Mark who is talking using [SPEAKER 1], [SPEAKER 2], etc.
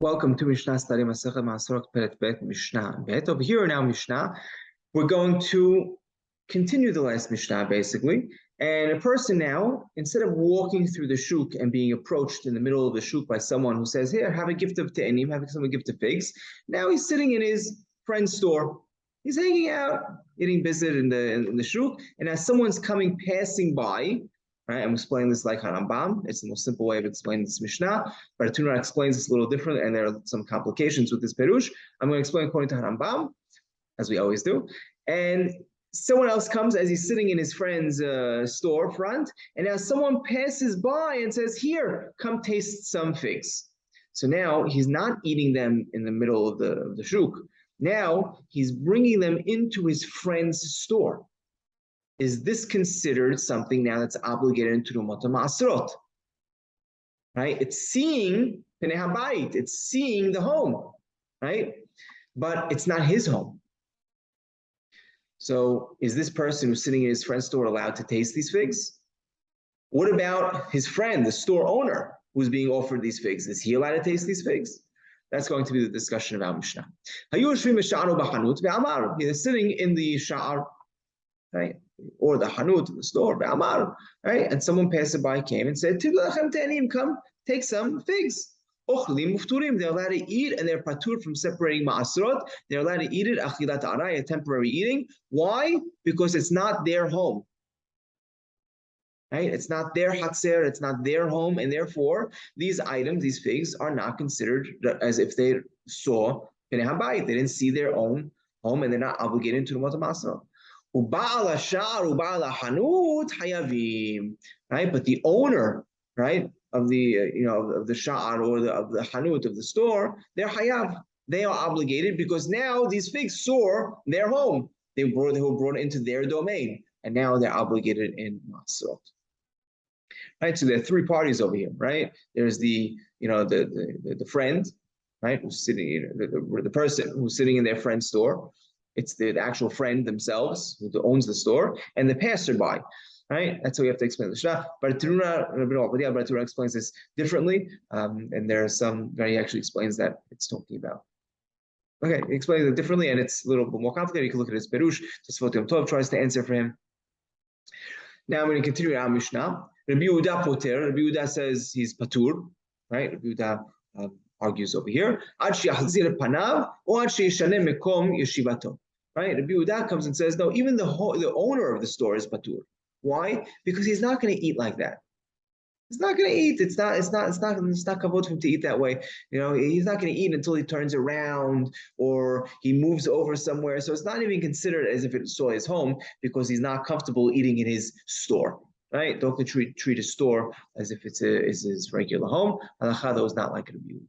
[SPEAKER 1] Welcome to Mishna study Masechet Maasrot Peret Bet Mishna Bet. Over here now Mishnah, we're going to continue the last Mishnah basically. And a person now, instead of walking through the shuk and being approached in the middle of the shuk by someone who says, "Here, have a gift of te'anim, have someone gift of figs," now he's sitting in his friend's store. He's hanging out, getting busy in the shuk, and as someone's passing by. Right, I'm explaining this like Harambam. It's the most simple way of explaining this Mishnah, but Tuna explains this a little different, and there are some complications with this Perush. I'm going to explain according to Harambam, as we always do. And someone else comes as he's sitting in his friend's storefront, and now someone passes by and says, "Here, come taste some figs." So now he's not eating them in the middle of the shuk. Now he's bringing them into his friend's store. Is this considered something now that's obligated into Terumot Maasrot? Right? It's seeing Penei HaBayit, it's seeing the home, right? But it's not his home. So is this person who's sitting in his friend's store allowed to taste these figs? What about his friend, the store owner, who's being offered these figs? Is he allowed to taste these figs? That's going to be the discussion about Mishnah. He's sitting in the sha'ar, right? Or the hanut, the store, right? And someone passerby came and said, "Come, take some figs." They're allowed to eat, and they're patur from separating ma'asrot. They're allowed to eat it, achilat aray, a temporary eating. Why? Because it's not their home. Right? It's not their hatzer, it's not their home, and therefore these items, these figs, are not considered as if they saw Penei HaBayit. They didn't see their own home, and they're not obligated to the Maasrot. Right, but the owner, right, of the of the sha'ar or of the hanut of the store, they're hayav. They are obligated because now these figs saw their home. They were brought into their domain, and now they're obligated in Maasrot. Right, so there are three parties over here. Right, there's the the friend, right, who's sitting, the person who's sitting in their friend's store. It's the actual friend themselves who owns the store, and the passerby, right? That's how we have to explain the Mishnah. But Turuna explains this differently, and there are some where he actually explains that it's talking about. Okay, he explains it differently, and it's a little bit more complicated. You can look at his Perush. Tosfot Yom Tov tries to answer for him. Now I'm going to continue our Mishnah. Rabbi Yehuda poter. Rabbi Yehuda says he's patur, right? Rabbi Yehuda argues over here. Ad sheyachzir panav or ad sheyishaneh mekom yeshivato. Right? Rabbi Yehuda comes and says, no, even the owner of the store is patur. Why? Because he's not going to eat like that. He's not going to eat. It's not kavod for him to eat that way. He's not going to eat until he turns around or he moves over somewhere. So it's not even considered as if it's still his home because he's not comfortable eating in his store. Right? Don't treat a store as if it's his regular home. Halakha, though, is not like Rabbi Yehuda.